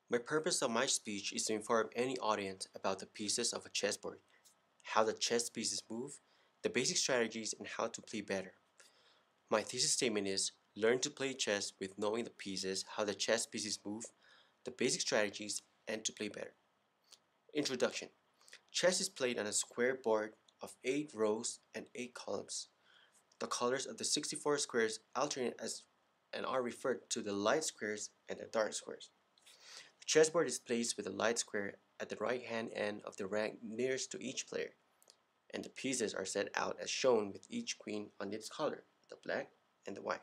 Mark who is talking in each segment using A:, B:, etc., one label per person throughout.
A: My purpose of my speech is to inform any audience about the pieces of a chessboard, how the chess pieces move, the basic strategies, and how to play better. My thesis statement is learn to play chess with knowing the pieces, how the chess pieces move, the basic strategies, and to play better. Introduction. Chess is played on a square board of 8 rows and 8 columns. The colors of the 64 squares alternate as and are referred to the light squares and the dark squares. The chessboard is placed with a light square at the right hand end of the rank nearest to each player, and the pieces are set out as shown with each queen on its color, the black and the white.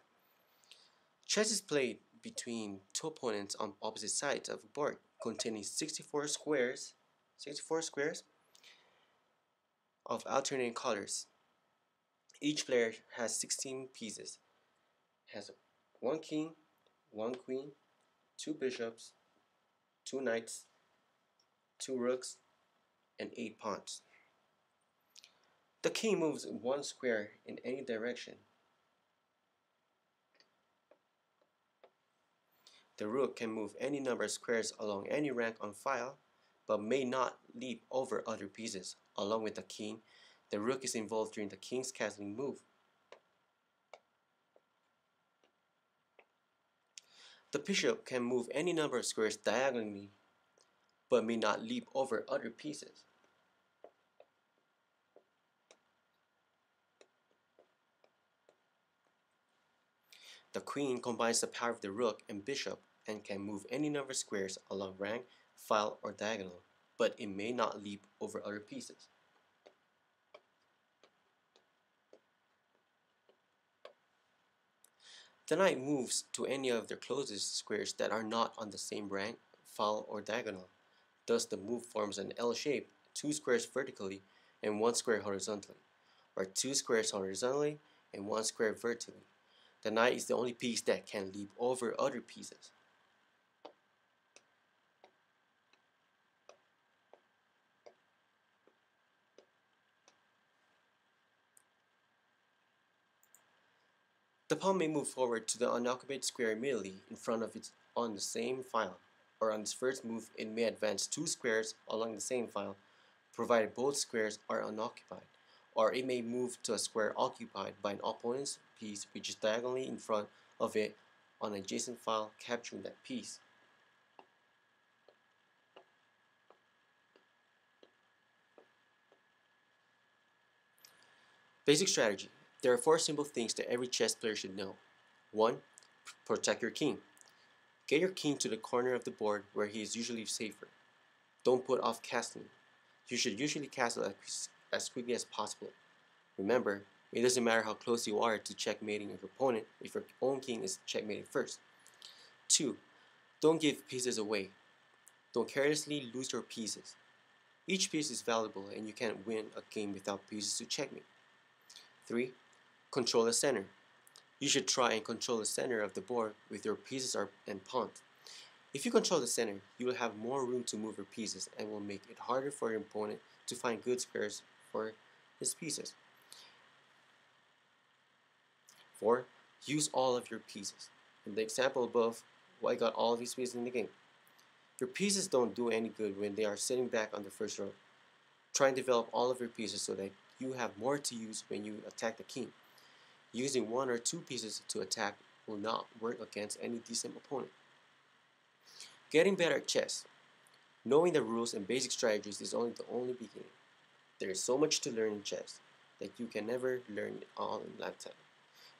A: Chess is played between two opponents on opposite sides of a board containing 64 squares of alternating colors. Each player has 16 pieces, has one king, one queen, two bishops, two knights, two rooks, and 8 pawns. The king moves one square in any direction. The rook can move any number of squares along any rank on file, but may not leap over other pieces. Along with the king, the rook is involved during the king's castling move. The bishop can move any number of squares diagonally, but may not leap over other pieces. The queen combines the power of the rook and bishop and can move any number of squares along rank, file, or diagonal, but it may not leap over other pieces. The knight moves to any of their closest squares that are not on the same rank, file, or diagonal. Thus, the move forms an L shape, 2 squares vertically and 1 square horizontally, or 2 squares horizontally and 1 square vertically. The knight is the only piece that can leap over other pieces. The pawn may move forward to the unoccupied square immediately in front of it on the same file, or on its first move it may advance 2 squares along the same file, provided both squares are unoccupied, or it may move to a square occupied by an opponent's piece which is diagonally in front of it on an adjacent file, capturing that piece. Basic strategy. There are 4 simple things that every chess player should know. 1. Protect your king. Get your king to the corner of the board where he is usually safer. Don't put off castling. You should usually castle as quickly as possible. Remember, it doesn't matter how close you are to checkmating your opponent if your own king is checkmated first. 2. Don't give pieces away. Don't carelessly lose your pieces. Each piece is valuable and you can't win a game without pieces to checkmate. 3. Control the center. You should try and control the center of the board with your pieces and pawns. If you control the center, you will have more room to move your pieces and will make it harder for your opponent to find good squares for his pieces. 4. Use all of your pieces. In the example above, White got all of his pieces in the game. Your pieces don't do any good when they are sitting back on the first row. Try and develop all of your pieces so that you have more to use when you attack the king. Using 1 or 2 pieces to attack will not work against any decent opponent. Getting better at chess. Knowing the rules and basic strategies is only the only beginning. There is so much to learn in chess that you can never learn it all in a lifetime.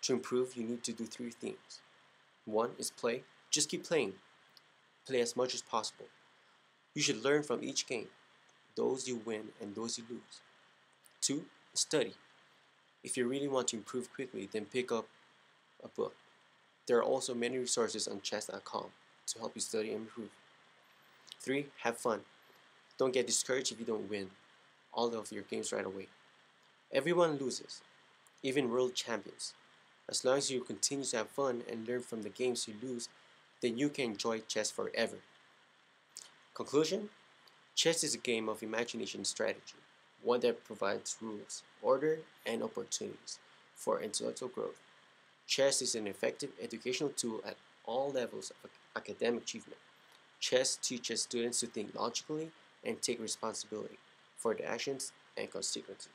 A: To improve, you need to do 3 things. 1 is play. Just keep playing. Play as much as possible. You should learn from each game, those you win and those you lose. 2. Study. If you really want to improve quickly, then pick up a book. There are also many resources on chess.com to help you study and improve. 3. Have fun. Don't get discouraged if you don't win all of your games right away. Everyone loses, even world champions. As long as you continue to have fun and learn from the games you lose, then you can enjoy chess forever. Conclusion? Chess is a game of imagination and strategy, one that provides rules, order, and opportunities for intellectual growth. Chess is an effective educational tool at all levels of academic achievement. Chess Chess teaches students to think logically and take responsibility for their actions and consequences.